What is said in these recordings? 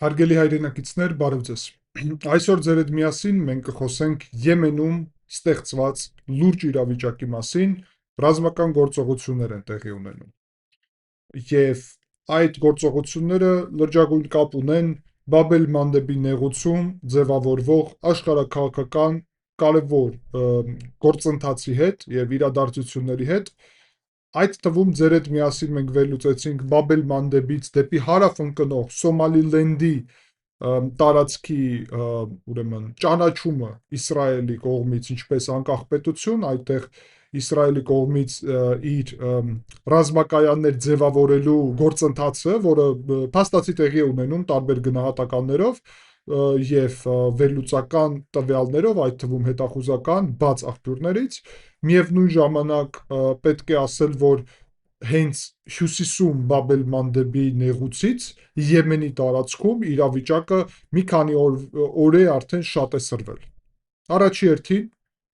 Հարգելի հայրենակիցներ, բարև ձեզ։ Այսօր ձեր հետ միասին մենք կխոսենք Եմենում ստեղծված լուրջ իրավիճակի մասին, ռազմական գործողություններ են տեղի ունենում։ Եվ այդ գործողությունները լրջագույն կապ ունեն Բաբ էլ-Մանդեբի նեղուցում ձևավորվող աշխարհաքաղաքական կարևոր գործընթացի հետ եւ իրադարձությունների հետ։ Այդ թվում ձեր հետ միասին մենք վերլուծեցինք Բաբ էլ-Մանդեբից դեպի հարավ ընկնող Սոմալիլենդի տարածքի ուրեմն ճանաչումը Իսրայելի կողմից ինչպես անկախ պետություն, այդտեղ Իսրայելի կողմից իր ռազմակայաններ ձևավորելու գործընթացը, որը փաստացի տեղի է ունենում տարբեր գնահատականներով եւ վերլուծական տվյալներով, այդ թվում հետախուզական բաց աղբյուրներից, միևնույն ժամանակ պետք է ասել, որ հենց հյուսիսում Բաբ էլ-Մանդեբի նեղուցից Եմենի տարածքում իրավիճակը մի քանի օր է արդեն շատ է սրվել։ Առաջի հերթին,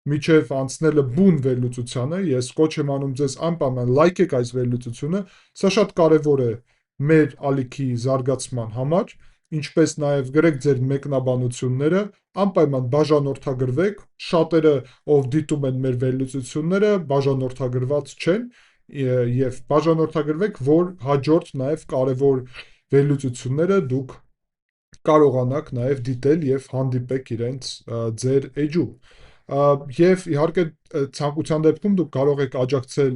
միջև անցնելը բուն վերլուծությանը, ես կոչ եմ անում ձեզ անպայման լայքեք այս վերլուծությունը, սա շատ կարևոր է մեր ալիքի զարգացման համար, ինչպես նաև գրեք ձեր մեկնաբանությունները, անպայման բաժանորդագրվեք, շատերը ով դիտում են մեր վերլուծությունները, բաժանորդագրված չեն, եւ բաժանորդագրվեք, որ հաջորդ նաև կարևոր վերլուծությունները դուք կարողանաք նաև դիտել եւ հանդիպեք իրենց ձեր էջում։ Եվ իհարկե ցանկության դեպքում դուք կարող եք աջակցել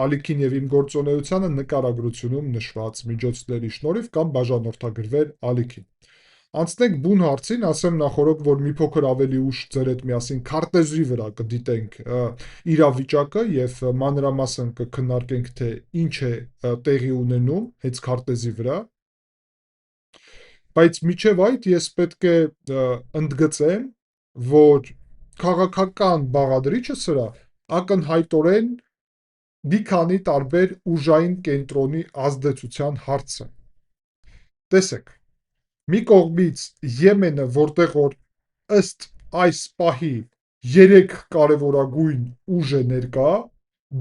ալիքին եւ իմ գործունեությանը նկարագրությունում նշված միջոցների շնորհիվ կամ բաժանորդագրվել ալիքին։ Անցնենք բուն հարցին, ասեմ նախորդ, որ մի փոքր ավելի ուշ ձեր հետ միասին քարտեզի վրա կդիտենք իրավիճակը եւ մանրամասն կքննարկենք, թե ինչ է տեղի ունենում հենց քարտեզի վրա։ Բայց միջև այդ ես պետք է ընդգծեմ, որ քաղաքական բաղադրիչը սրա ակնհայտորեն մի քանի տարբեր ուժային կենտրոնի ազդեցության հարց է։ Տեսեք, մի կողմից Եմենը, որտեղ որ ըստ այս պահի 3 կարևորագույն ուժ է ներկա,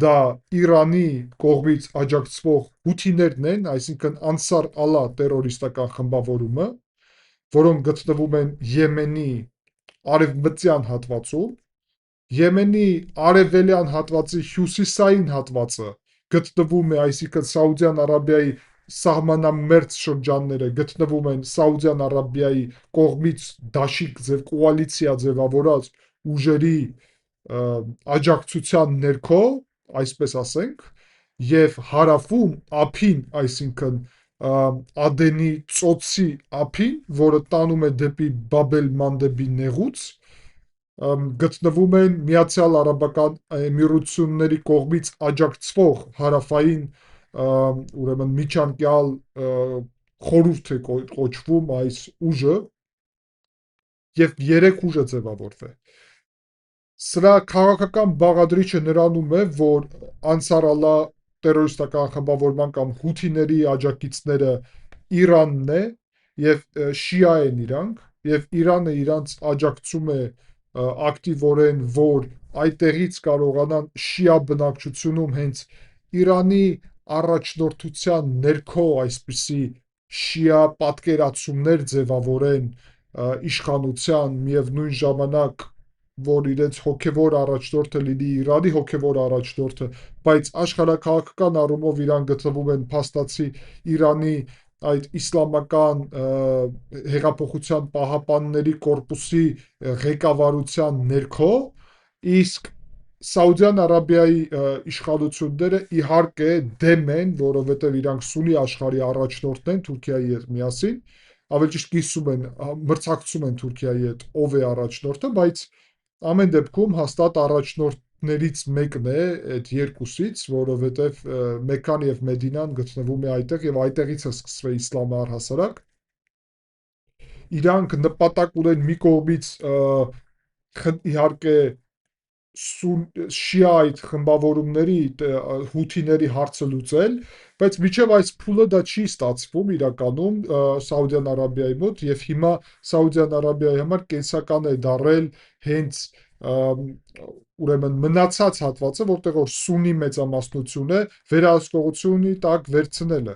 դա Իրանի կողմից աջակցվող հութիներն են, այսինքն Անսար Ալլա տերորիստական խմբավորումը, որոնք գտնվում են Եմենի արևմտյան հատվածում, Եմենի արևելյան հատվածի հյուսիսային հատվածը գտնվում է, այսինքն Սաուդյան Արաբիայի սահմանամերձ շրջանները գտնվում են Սաուդյան Արաբիայի կողմից դաշիկ կոալիցիա ձևավորած ուժերի աջակցության ներքո, այսպես ասենք, եւ հարավում ափին, այսինքն Ադենի ծոցի ափին, որը տանում է դեպի Բաբ էլ-Մանդեբի նեղուց, գտնվում են Միացյալ Արաբական Էմիրությունների կողմից աջակցվող հարավային ուրեմն միջանկյալ խորհուրդ է կոչվում այս ուժը եւ 3 ուժ է ձևավորվել։ Սրա քաղաքական բաղադրիչը նրանում է, որ Անսար Ալլա տերորիստական խմբավորման կամ հութիների աջակիցները Իրանն է եւ շիա են իրանք, եւ Իրանը իրանց աջակցում է ակտիվորեն, որ այդտեղից կարողանան շիա բնակչությունում հենց Իրանի առաջնորդության ներքո այսպիսի շիա պատկերացումներ ձևավորեն իշխանության, միևնույն ժամանակ, որ իրենց հոգևոր առաջնորդը լինի Իրանի հոգևոր առաջնորդը, բայց աշխարհաքաղաքական առումով իրան գտնվում են փաստացի Իրանի այդ իսլամական հեղափոխության պահապանների կորպուսի ղեկավարության ներքո, իսկ Սաուդյան Արաբիայի իշխանությունները իհարկե դեմ են, որովհետև իրանք սունի աշխարհի առաջնորդն են Թուրքիայի հետ միասին, ավելի ճիշտ կիսում են, մրցակցում են Թուրքիայի հետ ով է առաջնորդը, բայց ամեն դեպքում հաստատ առաջնորդներից մեկն է այդ երկուսից, որովհետև Մեքքան եւ Մեդինան գտնվում է այդտեղ եւ այդտեղից է սկսվել իսլամը առհասարակ։ Իրանք նպատակ ունեն մի կողմից իհարկե շիա այդ խմբավորումների հութիների հարցը լուծել, բայց միջև այս փուլը դա չի ստացվում իրականում Սաուդյան Արաբիայի մոտ եւ հիմա Սաուդյան Արաբիայի համար կենսական է դարել հենց ուրեմն մնացած հատվածը, որտեղ որ սունի մեծամասնություն է, վերահսկողությունի տակ վերցնելը։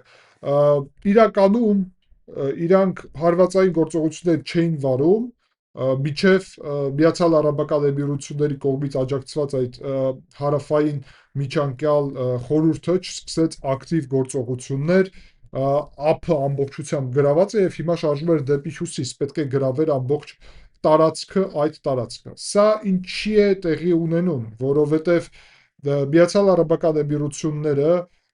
Իրականում իրանք հարվածային գործողություններ չէին վարում, միջև Միացյալ Արաբական Էմիրությունների կողմից աջակցված այդ հարավային միջանկյալ խորհուրդը չսկսեց ակտիվ գործողություններ, ափը ամբողջությամբ գրաված է եւ հիմա շարժվում էր դեպի հյուսիս, պետք է գրավեր ամբողջ տարածքը, այդ տարածքը։ Սա ինչի է տեղի ունենում, որովհետեւ Միացյալ Արաբական Էմիրությունները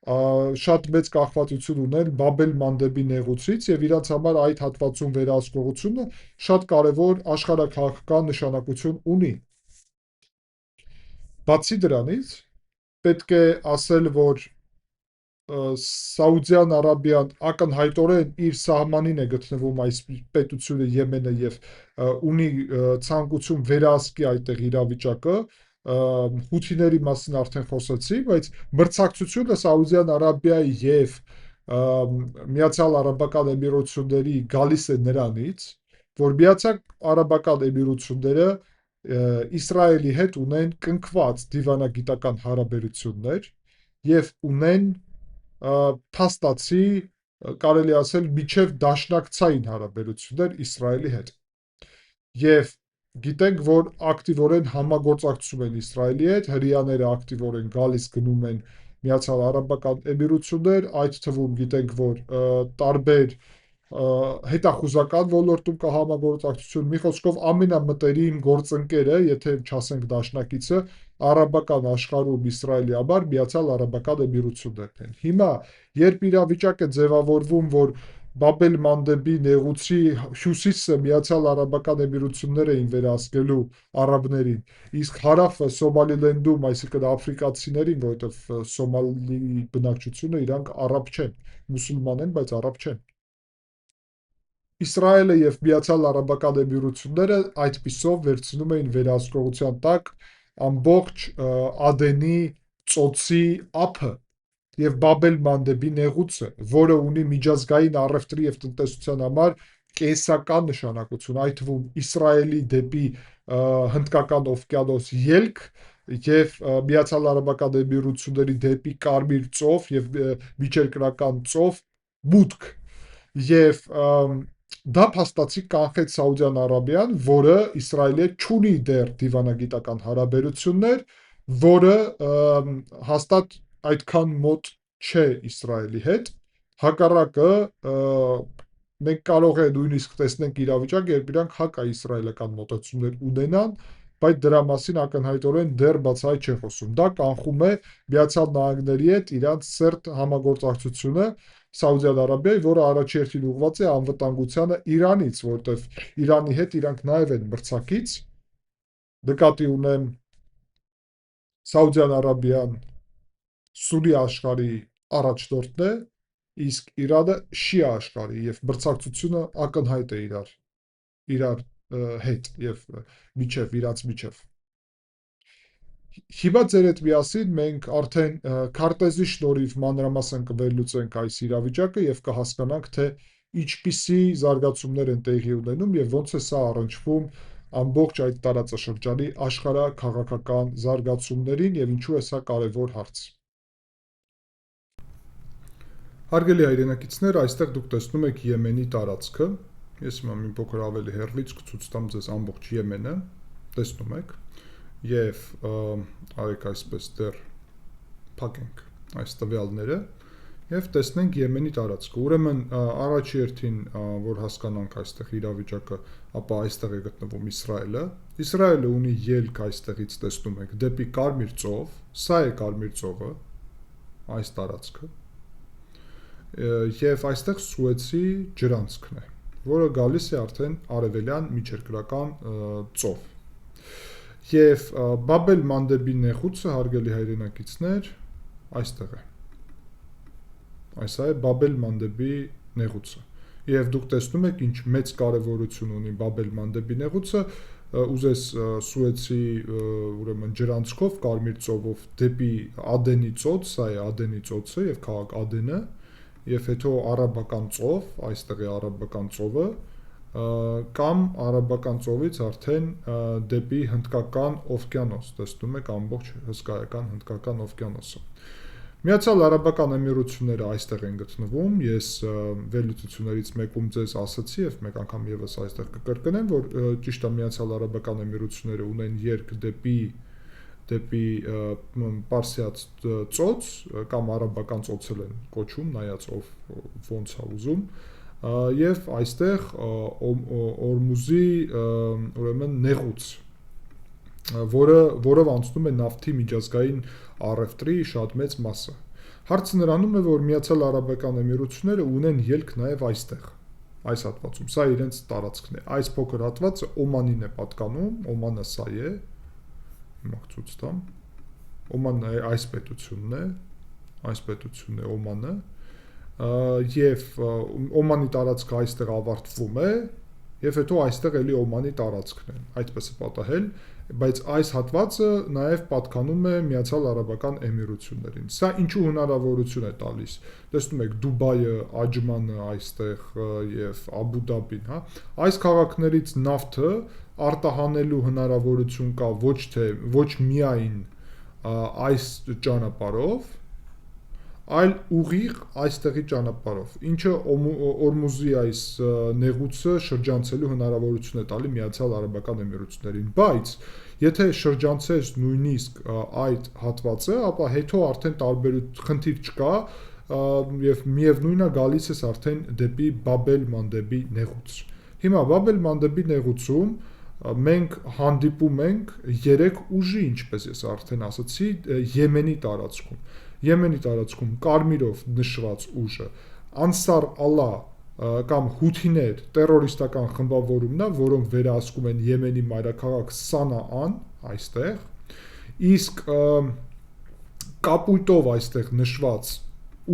շատ մեծ կախվածություն ունեն Բաբ el-Մանդեբի նեղուցից եւ իրանց համար այդ հատվածում վերահսկողությունը շատ կարեւոր աշխարհաքաղաքական նշանակություն ունի։ Բացի դրանից, պետք է ասել, որ Սաուդյան Արաբիան ակնհայտորեն իր սահմանին է գտնվում այս պետությունը Եմենը եւ ունի ցանկություն վերահսկի այդտեղ իրավիճակը, հութիների մասին արդեն խոսեցի, բայց մրցակցությունը Սաուդյան Արաբիայի եւ Միացյալ Արաբական Էմիրությունների գալիս է նրանից, որ Միացյալ Արաբական Էմիրությունները Իսրայելի հետ ունեն կնքված դիվանագիտական հարաբերություններ եւ ունեն փաստացի կարելի ասել միջև դաշնակցային հարաբերություններ Իսրայելի հետ։ Եվ գիտենք, որ ակտիվորեն համագործակցում են Իսրայելի հետ, հրեաները ակտիվորեն գալիս գնում են Միացյալ Արաբական Էմիրություններ, այդ թվում գիտենք, որ տարբեր հետախուզական ոլորտում կա համագործակցություն, մի խոսքով ամենամտերիմ գործընկերը, եթե չասենք դաշնակիցը, արաբական աշխարհում Իսրայելի համար Միացյալ Արաբական Էմիրություններն են։ Հիմա, երբ իրավիճակ է ձևավորվում, որ Բաբ el-Մանդեբի նեղուցի հյուսիսը Միացյալ Արաբական Էմիրություններ էին վերահսկելու արաբներին, իսկ հարավը Սոմալիլենդում, այսինքն աֆրիկացիներին, որովհետև Սոմալի բնակչությունը իրանք արաբ չեն, մուսուլման են, բայց արաբ չեն։ Իսրայելը եւ Միացյալ Արաբական Էմիրությունները այդպիսով վերցնում էին վերահսկողության տակ ամբողջ Ադենի ծոցի ափը եւ Բաբ el-Մանդեբի նեղուցը, որը ունի միջազգային առևտրի եւ տնտեսության համար կենսական նշանակություն, այդ թվում Իսրայելի դեպի Հնդկական օվկիանոս ելք եւ Միացյալ Արաբական Էմիրությունների դեպի Կարմիր ծով եւ Միջերկրական ծով մուտք եւ դա փաստացի կանխեց Սաուդյան Արաբիան, որը Իսրայելի հետ չունի դեռ դիվանագիտական հարաբերություններ, որը հաստատ այդքան մոտ չէ Իսրայելի հետ, հակառակը մենք կարող է նույնիսկ տեսնենք իրավիճակ, երբ իրանք հակաիսրայելական մոտեցումներ ունենան, բայց դրա մասին ակնհայտորեն դեռ բացահայտ չէ խոսում։ Դա կանխում է Միացյալ Նահանգների հետ իրանց սերտ համագործակցությունը Սաուդյան Արաբիայի, որը առաջերտին ուղղված է անվտանգությանը Իրանից, որովհետև Իրանի հետ իրանք նաև են մրցակից, նկատի ունեմ Սաուդյան Արաբիան սունի աշխարհի առաջնորդն է, իսկ Իրանը շիա աշխարհի եւ մրցակցությունը ակնհայտ է իրար հետ եւ իրանց միջև։ Հիմա ձեր հետ միասին մենք արդեն քարտեզի շնորհիվ մանրամասն կվերլուծենք այս իրավիճակը եւ կհասկանանք, թե ինչպիսի զարգացումներ են տեղի ունենում եւ ոնց է սա առնչվում ամբողջ այդ տարածաշրջանի աշխարհաքաղաքական զարգացումներին եւ ինչու է սա կարեւոր հարց։ Հարգելի հայրենակիցներ, այստեղ դուք տեսնում եք Եմենի տարածքը։ Ես հիմա մի փոքր ավելի հեռվից կցույց տամ ձեզ ամբողջ Եմենը, տեսնում եք, եւ արեք այսպես դեռ փակենք այս տվյալները եւ տեսնենք Եմենի տարածքը։ Ուրեմն առաջի հերթին, որ հասկանանք այստեղ իրավիճակը, ապա այստեղ է գտնվում Իսրայելը։ Իսրայելը ունի ելք այստեղից տեսնում եք դեպի Կարմիր ծով, սա է Կարմիր ծովը, այս տարածքը։ Եվ այստեղ Սուեցի ջրանցքն է, որը գալիս է արդեն արևելյան միջերկրական ծով։ Եվ Բաբ el-Մանդեբի նեղուցը, հարգելի հայրենակիցներ, այստեղ է։ Այս է Բաբ el-Մանդեբի նեղուցը։ Եվ դուք տեսնում եք, ինչ մեծ կարևորություն ունի Բաբ el-Մանդեբի նեղուցը, ուզես Սուեցի ուրեմն ջրանցքով, Կարմիր ծովով դեպի Ադենի ծոց, սա է Ադենի ծոցը եւ քաղաք Ադենը, եւ հետո արաբական ծով, այստեղ է արաբական ծովը, կամ արաբական ծովից արդեն դեպի Հնդկական օվկիանոս, տեսնում եք ամբողջ հսկայական Հնդկական օվկիանոսը։ Միացյալ Արաբական Էմիրությունները այստեղ են գտնվում, ես վերլուծություններից մեկում ձեզ ասացի եւ մեկ անգամ եւս այստեղ կկրկնեմ, որ ճիշտ է Միացյալ Արաբական Էմիրությունները ունեն երկ դեպի Պարսիաց ծոց կամ արաբական ծոց են կոչում, նայած ով ոնց է ուզում, եւ այստեղ Օրմուզի ուրեմն նեղուց, որով անցնում է նավթի միջազգային առևտրի շատ մեծ մասը։ Հարցը նրանում է, որ Միացյալ Արաբական Էմիրությունները ունեն ելք նաև այստեղ, այս հատվածում, սա իրենց տարածքն է։ Այս փոքր հատվածը Օմանին է պատկանում, Օմանը սա է, հիմա ցույց տամ։ Օմանն այս պետությունն է Օմանը, եւ Օմանի տարածքը այստեղ ավարտվում է, եւ հետո այստեղ էլի Օմանի տարածքն է, այդպես է պատահել, բայց այս հատվածը նաև պատկանում է Միացյալ Արաբական Էմիրություններին։ Սա ինչու հնարավորություն է տալիս։ Տեսնում եք Դուբայը, Աջմանը այստեղ եւ Աբու Դաբին, հա։ Այս քաղաքներից նավթը արտահանելու հնարավորություն կա ոչ միայն այս ճանապարհով, այլ ուղիղ այստեղի ճանապարհով, ինչը Օրմուզի այս նեղուցը շրջանցելու հնարավորություն է տալի Միացյալ Արաբական Էմիրություններին, բայց եթե շրջանցես նույնիսկ այդ հատվածը, ապա հետո արդեն խնդիր չկա եւ միևնույնն է գալիս ես արդեն դեպի Բաբ-էլ-Մանդեբի նեղուց։ Հիմա Բաբ-էլ-Մանդեբի նեղուցում մենք հանդիպում ենք 3 ուժի, ինչպես ես արդեն ասացի, Եմենի տարածքում կարմիրով նշված ուժը Անսար Ալլա կամ Հութիներ տերորիստական խմբավորումն է, որոնք վերահսկում են Եմենի մայրաքաղաք Սանաան այստեղ, իսկ կապույտով այստեղ նշված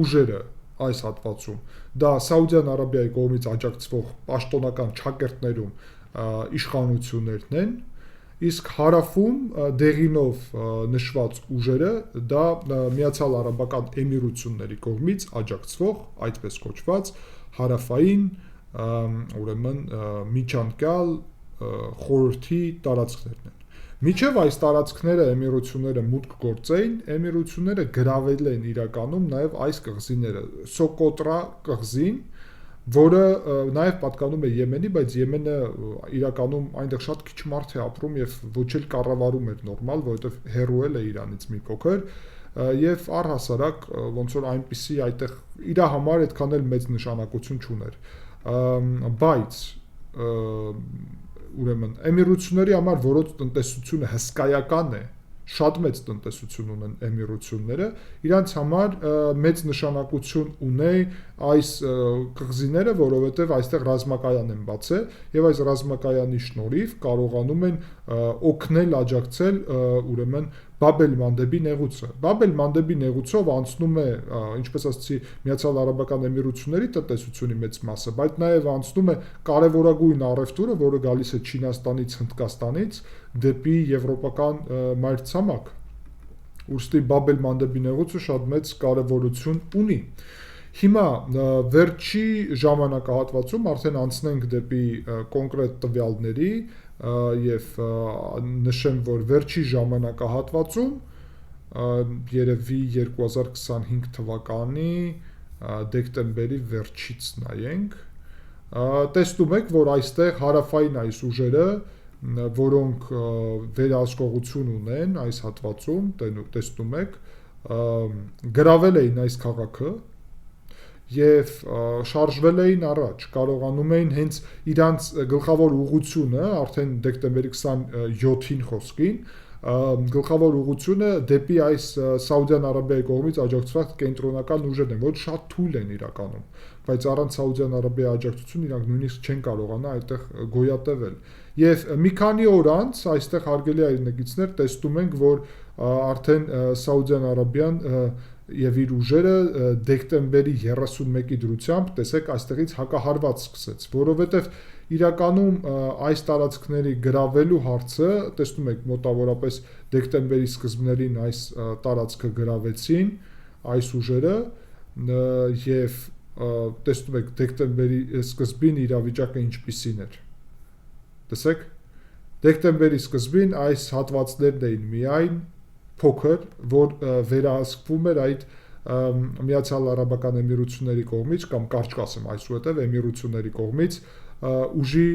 ուժերը այս հատվածում դա Սաուդյան Արաբիայի կողմից աջակցվող պաշտոնական ճակերտներում իշխանություններն են, իսկ հարավում դեղինով նշված ուժերը դա Միացյալ Արաբական Էմիրությունների կողմից աջակցվող, այդպես կոչված հարավային ուրեմն միջանկյալ խորհրդի տարածքներն են։ Մինչև այս տարածքները Էմիրությունները մուտք գործեին, Էմիրությունները գրավել են իրականում նաև այս կղզիները, Սոկոտրա կղզին, որը նաև պատկանում է Եմենի, բայց Եմենը իրականում այնտեղ շատ քիչ մարդ է ապրում եւ ոչ էլ կառավարում էր նորմալ, որովհետեւ հեռու է իրանից մի փոքր, եւ առհասարակ ոնց որ այնպիսի այդտեղ իր համար այդքան էլ մեծ նշանակություն չուներ, բայց ուրեմն Էմիրությունների համար, որոնց տնտեսությունը հսկայական է, շատ մեծ տնտեսություն ունեն Էմիրությունները, իրանց համար մեծ նշանակություն ունի այս կղզիները, որովհետև այստեղ ռազմակայան են բացել եւ այս ռազմակայանի շնորհիվ կարողանում են օգնել, աջակցել ուրեմն Բաբ-էլ-Մանդեբի նեղուցը։ Բաբ-էլ-Մանդեբի նեղուցով անցնում է, ինչպես ասացի, Միացյալ Արաբական Էմիրությունների տնտեսությունի մեծ մասը, բայց նաև անցնում է կարևորագույն առևտուրը, որը գալիս է Չինաստանից, Հնդկաստանից դեպի եվրոպական մայրցամաք։ Ուստի Բաբ-էլ-Մանդեբի նեղուցը շատ մեծ կարևորություն ունի։ Հիմա վերջի ժամանակահատվածում արդեն անցնենք դեպի կոնկրետ տվյալների եւ նշեմ, որ վերջի ժամանակահատվածում երևի 2025 թվականի դեկտեմբերի վերջից նայենք, տեսնում եք, որ այստեղ հարավային այս ուժերը, որոնք վերահսկողություն ունեն այս հատվածում, տեսնում եք, գրավել էին այս քաղաքը եւ շարժվել էին առաջ, կարողանում էին հենց իրանց գլխավոր ուղղությունը, արդեն դեկտեմբերի 27-ին խոսքին, գլխավոր ուղղությունը դեպի այս Սաուդյան Արաբիայի կողմից աջակցված կենտրոնական ուժերն են, որ շատ թույլ են իրականում, բայց առանց Սաուդյան Արաբիայի աջակցություն իրանք նույնիսկ չեն կարողանա այդտեղ գոյատևել։ Եվ մի քանի օր անց այստեղ հարգելի այրենակիցներ տեսնում ենք, որ արդեն Սաուդյան Արաբիան եւ իր ուժերը դեկտեմբերի 31-ի դրությամբ տեսեք այստեղից հակահարված սկսեց, որովհետեւ իրականում այս տարածքների գրավելու հարցը, տեսնում եք մոտավորապես դեկտեմբերի սկզբներին այս տարածքը գրավեցին այս ուժերը եւ տեսնում եք դեկտեմբերի սկզբին իրավիճակը ինչպիսին էր։ Տեսեք, դեկտեմբերի սկզբին այս հատվածներն էին միայն փոքր, որ վերահսկվում էր այդ Միացյալ Արաբական Էմիրությունների կողմից կամ կարճ կասեմ այսուհետև Էմիրությունների կողմից ուժի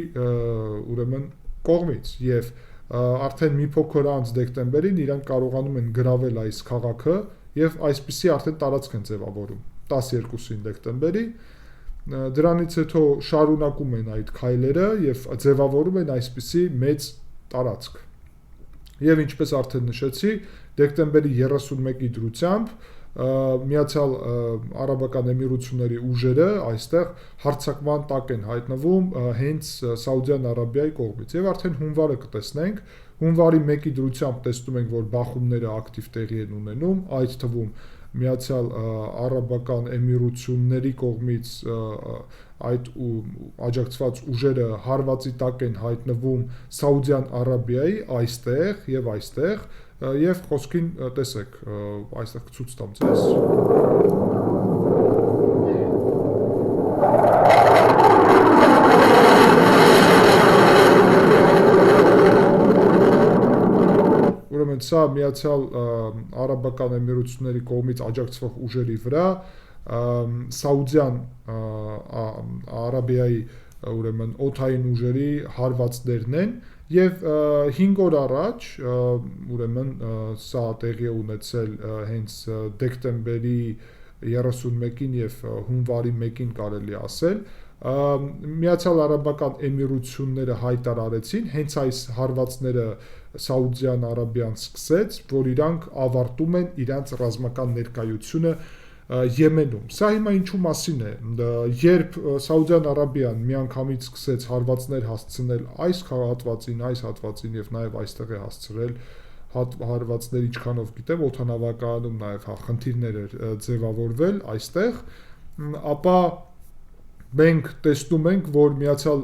ուրեմն կողմից եւ արդեն մի փոքր անց դեկտեմբերին իրանք կարողանում են գրավել այս քաղաքը եւ այսպիսի արդեն տարածք են ձևավորում 12-ին դեկտեմբերի դրանից հետո շարունակում են այդ քայլերը եւ ձևավորում են այսպիսի մեծ տարածք եւ ինչպես արդեն նշեցի դեկտեմբերի 31-ի դրությամբ Միացյալ Արաբական Էմիրությունների ուժերը այստեղ հարձակման տակ են հայտնվում հենց Սաուդյան Արաբիայի կողմից եւ արդեն հունվարը կտեսնենք հունվարի 1-ի դրությամբ տեսնում ենք որ բախումները ակտիվ տեղի են ունենում այդ թվում Միացյալ Արաբական Էմիրությունների կողմից այդ աջակցված ուժերը հարվածի տակ են հայտնվում Սաուդյան Արաբիայի այստեղ եւ խոսքին տեսեք այստեղ ցույց տամ ձեզ ուրեմն սա Միացյալ Արաբական Էմիրությունների կողմից աջակցվող ուժերի վրա Սաուդյան Արաբիայի ուրեմն օդային ուժերի հարվածներն են եւ 5 օր առաջ ուրեմն սա տեղի է ունեցել հենց դեկտեմբերի 31-ին եւ հունվարի 1-ին կարելի ասել Միացյալ Արաբական Էմիրությունները հայտարարեցին հենց այս հարվածները Սաուդյան Արաբիան սկսեց որ իրանք ավարտում են իրանց ռազմական ներկայությունը Եմենում Սա հիմա ինչու մասին է երբ Սաուդյան Արաբիան միանգամից սկսեց հարվածներ հասցնել այս հատվածին եւ նաեւ այստեղ է հասցրել հարվածներ ինչքանով գիտեմ օդանավակայանում նաեւ խնդիրներ էր ձևավորվել այստեղ ապա մենք տեսնում ենք որ Միացյալ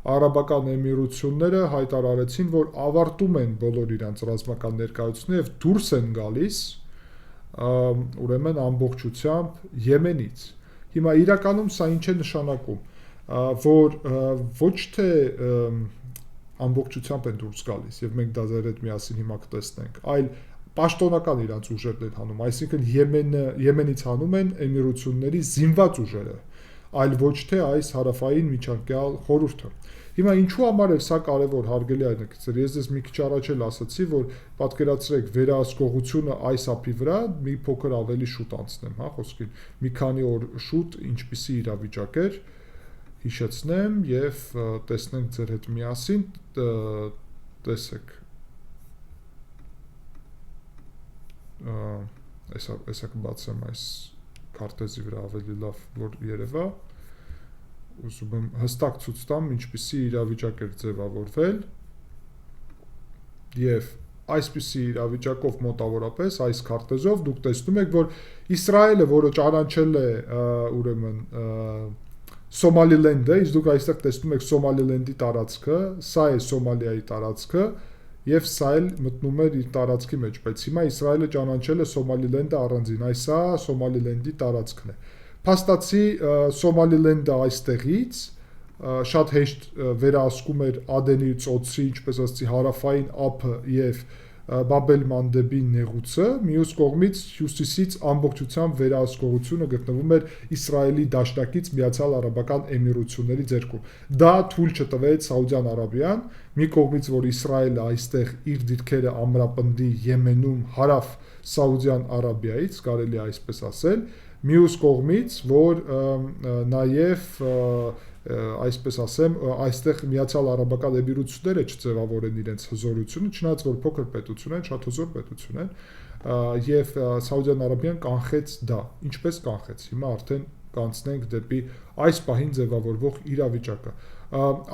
Արաբական Էմիրությունները հայտարարեցին որ ավարտում են բոլոր իրանց ռազմական ներկայությունը եւ դուրս են գալիս ուրեմն ամբողջությամբ Եմենից հիմա իրականում սա ինչ է նշանակում որ ոչ թե ամբողջությամբ են դուրս գալիս եւ մենք դա ձեր հետ միասին հիմա կտեսնենք այլ պաշտոնական իրանց ուժերն են հանում այսինքն Եմենից հանում են Էմիրությունների զինված ուժերը այլ ոչ թե այս հարավային միջանկյալ խորհուրդը Հիմա ինչու համար է սա կարևոր հարգելի այրենակիցներ ես ձեզ մի քիչ առաջ էլ ասացի որ պատկերացրեք վերահսկողությունը այս ափի վրա մի փոքր ավելի շուտ անցնեմ հա խոսքին մի քանի օր շուտ ինչպիսի իրավիճակ էր հիշեցնեմ եւ տեսնենք ձեր հետ միասին տեսեք Այսա կբացեմ այս քարտեզի վրա ավելի լավ որ երևա ուզում եմ հստակ ցույց տամ ինչպիսի իրավիճակ էր ձևավորվել եւ այսպիսի իրավիճակով մոտավորապես այս քարտեզով դուք տեսնում եք որ Իսրայելը որը ճանաչել է ուրեմն Սոմալիլենդը իսկ դուք այստեղ տեսնում եք Սոմալիլենդի տարածքը սա է Սոմալիայի տարածքը եւ սա էլ մտնում էր իր տարածքի մեջ բայց հիմա Իսրայելը ճանաչել է Սոմալիլենդը առանձին այսա Սոմալիլենդի տարածքն է Փաստացի Սոմալիլենդը այստեղից շատ հեշտ վերահսկում էր Ադենի ծոցի, ինչպես ասացի, հարավային ափը եւ Բաբել Մանդեբի նեղուցը, մյուս կողմից հյուսիսից ամբողջությամբ վերահսկողությունը գտնվում էր Իսրայելի դաշնակից Միացյալ Արաբական Էմիրությունների ձեռքում։ Դա թույլ չտվեց Սաուդյան Արաբիան, մի կողմից որ Իսրայելը այստեղ իր դիրքերը ամրապնդի Եմենում հարավ Սաուդյան Արաբիայից, կարելի է այսպես ասել, մյուս կողմից որ նաև այսպես ասեմ այստեղ Միացյալ Արաբական Էմիրությունները չձևավորեն իրենց հզորությունը, չնայած որ փոքր պետություն են, շատ հզոր պետություն են, եւ Սաուդյան Արաբիան կանխեց դա, ինչպես կանխեց։ Հիմա արդեն կանցնենք դեպի այս պահին ձևավորվող իրավիճակը։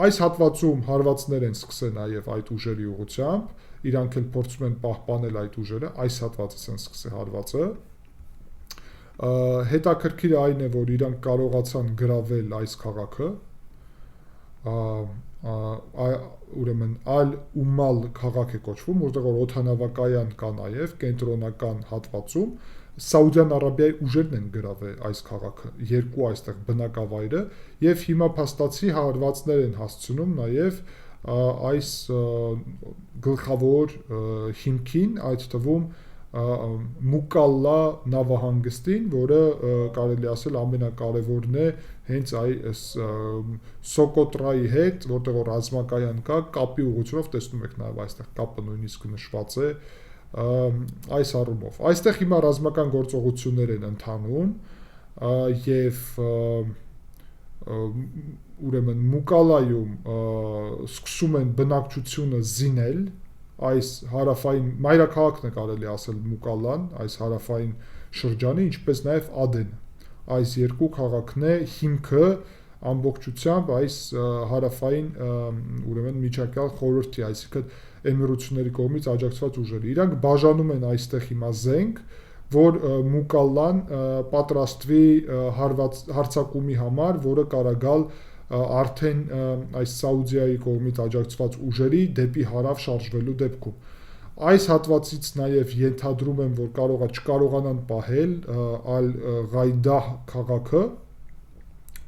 Այս հատվածում հարվածներ են սկսել նաև այդ ուժերի ուղղությամբ, իրանք էլ փորձում են պահպանել այդ ուժերը, այս հատվածից են սկսել հարվածը։ Հետաքրքիրը այն է, որ իրանք կարողացան գրավել այս քաղաքը, ուրեմն Ալ-Ումալ քաղաք է կոչվում, որտեղ որ օդանավակայան կա նաև կենտրոնական հատվածում, Սաուդյան Արաբիայի ուժերն են գրավել այս քաղաքը, երկու այստեղ բնակավայրը, եւ հիմա փաստացի հարվածներ են հասցնում նաև այս գլխավոր հիմքին, այդ թվում Մուկալլա նավահանգստին, որը կարելի ասել ամենակարևորն է հենց այս Սոկոտրայի հետ, որտեղ որ ռազմակայան կա, կապի ուղղությունով տեսնում եք նաև այստեղ կապը նույնիսկ նշված է այս առումով։ Այստեղ հիմա ռազմական գործողություններ են ընթանում եւ ուրեմն Մուկալայում սկսում են բնակչությունը զինել, այս հարավային մայրաքաղաքն է կարելի ասել Մուկալան, այս հարավային շրջանի, ինչպես նաև Ադենը։ Այս երկու քաղաքն է հիմքը ամբողջությամբ այս հարավային ուրեմն միջանկյալ խորհրդի, այսինքն Էմիրությունների կողմից աջակցված ուժերը։ Իրանք բաժանում են այստեղ հիմա զենք, որ Մուկալան պատրաստվի հարձակումի համար, որը կարա գալ արդեն այս Սաուդիայի կողմից աջակցված ուժերի դեպի հարավ շարժվելու դեպքում։ Այս հատվածից նաև ենթադրում եմ, որ չկարողանան պահել Ալ-Ղայդահ քաղաքը,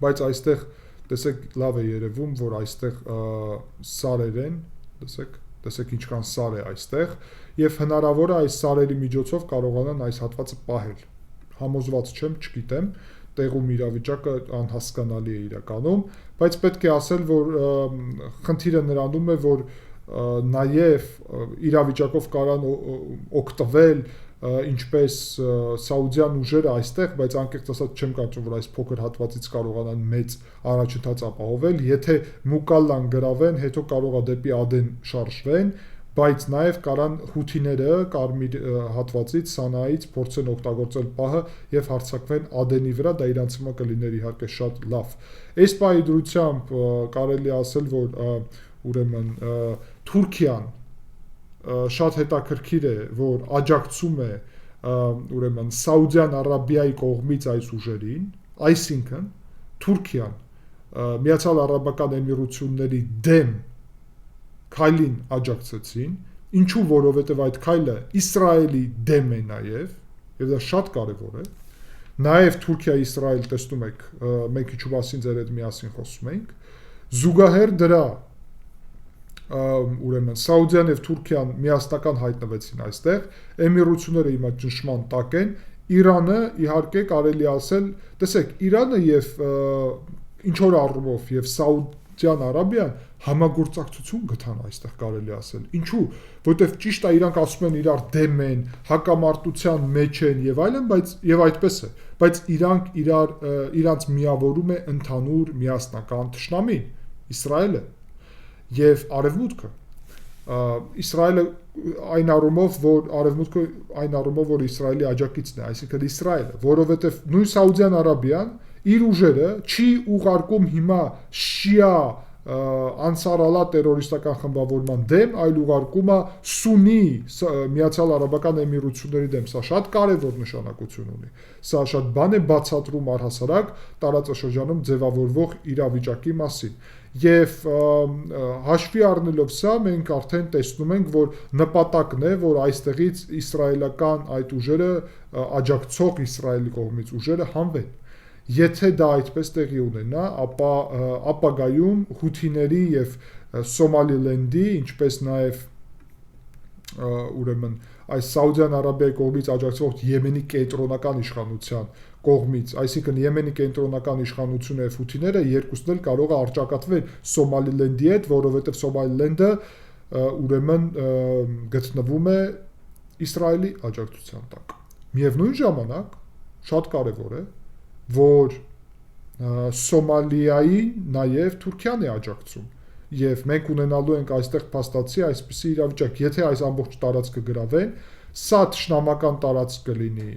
բայց այստեղ տեսեք լավ է երևում, որ այստեղ սարեր են, տեսեք ինչքան սար է այստեղ, եւ հնարավոր է այս սարերի միջոցով կարողանան այս հատվածը պահել։ Համոզված չեմ, չգիտեմ, տեղում իրավիճակը անհասկանալի է իրականում, բայց պետք է ասել, որ խնդիրը նրանում է, որ նաև իրավիճակով կարան օգտվել ինչպես սաուդյան ուժերը այստեղ, բայց անկեղծ ասած չեմ կարծում, որ այս փոքր հատվածից կարողանան մեծ առաջընթաց ապահովել, եթե Մուկալլան գրավեն, հետո կարող է դեպի Ադեն շարժվեն, բայց նաև կարան հութիները կարմիր հատվածից, Սանայից փորձեն օգտագործել պահը եւ հարձակվեն Ադենի վրա, դա իրանց հիմա կլիներ իհարկե շատ լավ։ Այս պահի դրությամբ կարելի ասել, որ ուրեմն Թուրքիան շատ հետաքրքիր է, որ աջակցում է ուրեմն Սաուդյան Արաբիայի կողմից այս ուժերին, այսինքն Թուրքիան Միացյալ Արաբական Էմիրությունների դեմ քայլին աջակցեցին, ինչու, որովհետև այդ քայլը Իսրայելի դեմ է նաև, եւ դա շատ կարևոր է։ Նաև Թուրքիա-Իսրայել տեսնում եք, մենք ինչու մասին ձեր հետ միասին խոսում ենք, զուգահեռ դրա ուրեմն Սաուդիան եւ Թուրքիան միասնական հայտնվեցին այստեղ, Էմիրությունները հիմա ճնշման տակ են, Իրանը իհարկե կարելի ասել, տեսեք, Իրանը եւ ինչ որ առումով եւ Սաուդյան Արաբիան համագործակցություն գտան այստեղ կարելի ասել։ Ինչու՞, որտեվ ճիշտ է իրանք ասում են իրար դեմ են, հակամարտության մեջ են եւ այլն, բայց եւ այդպես է, բայց իրանց միավորում է ընդհանուր միասնական թշնամին, Իսրայելը եւ Արևմուտքը։ Իսրայելը այն առումով, որ Իսրայելի աջակիցն է, այսինքն Իսրայելը, որովհետեւ նույն Սաուդյան Արաբիան իր ուժերը չի ուղարկում հիմա շիա անսարալա տերորիստական խմբավորման դեմ, այլ ուղարկում է սուննի Միացյալ Արաբական Էմիրությունների դեմ, սա շատ կարևոր նշանակություն ունի, սա շատ բան է բացատրում առհասարակ տարածաշրջանում ձևավորվող իրավիճակի մասին, եւ հաշվի առնելով սա, մենք արդեն տեսնում ենք, որ նպատակն է, որ այստեղից իսրայելական այդ ուժերը, աջակցող Իսրայելի կողմից ուժերը հանվեն։ Եթե դա այդպես տեղի ունենա, ապա ապագայում հութիների եւ Սոմալիլենդի, ինչպես նաեւ ուրեմն այս Սաուդյան Արաբիայի կողմից աջակցվող Եմենի կենտրոնական իշխանության կողմից, այսինքն Եմենի կենտրոնական իշխանությունը եւ հութիները երկուսն էլ կարող է առճակատվել Սոմալիլենդի հետ, որովհետեւ Սոմալիլենդը ուրեմն գտնվում է Իսրայելի աջակցության տակ։ Միևնույն ժամանակ շատ կարեւոր է, որ Սոմալիային նաև Թուրքիան է աջակցում եւ մենք ունենալու ենք այստեղ փաստացի այսպիսի իրավիճակ, եթե այս ամբողջ տարածքը գրավեն, սա թշնամական տարածք կլինի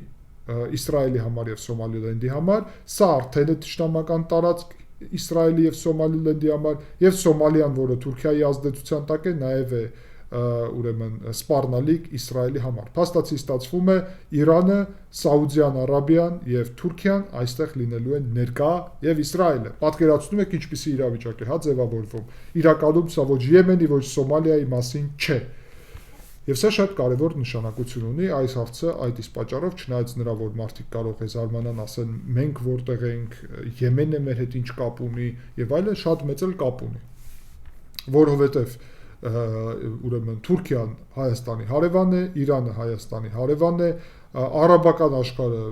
Իսրայելի համար եւ Սոմալիլենդի համար, սա արդեն է թշնամական տարածք Իսրայելի եւ Սոմալիլենդի համար եւ Սոմալիան, որը Թուրքիայի ազդեցության տակ է, նաև է ուրեմն սպառնալիք Իսրայելի համար։ Փաստացի ստացվում է Իրանը, Սաուդյան Արաբիան եւ Թուրքիան այստեղ լինելու են ներկա եւ Իսրայելը։ Պատկերացնում եք ինչպիսի իրավիճակ է հա ձևավորվում։ Իրականում սա ոչ Եմենի, ոչ Սոմալիայի մասին չէ։ Եվ սա շատ կարևոր նշանակություն ունի այս հարցը այդ իսկ պատճառով, չնայած նրա, որ մարդիկ կարող է զարմանան, ասեն մենք որտեղ ենք, Եմենը մեր հետ ինչ կապ ունի եւ այլն, շատ մեծ էլ կապ ունի, որովհետեւ ուրեմն Թուրքիան Հայաստանի հարևանն է, Իրանը Հայաստանի հարևանն է, արաբական աշխարհը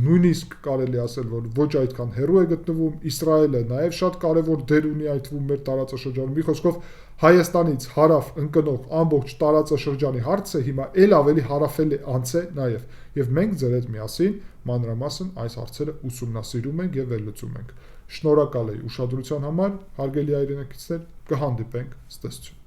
նույնիսկ կարելի ասել, որ ոչ այդքան հեռու է գտնվում, Իսրայելը նաև շատ կարևոր դեր ունի այդ թվում մեր տարածաշրջանում։ Մի խոսքով Հայաստանից հարավ ընկնող ամբողջ տարածաշրջանի հարցը հիմա ել ավելի հարավել է անց է նաև, եւ մենք ձեր հետ միասին մանրամասն այս հարցերը ուսումնասիրում ենք եւ վերլուծում ենք։ Շնորհակալ եմ ուշադրության համար, հարգելի հայրենակիցներ, կհանդիպենք, ցտեսություն։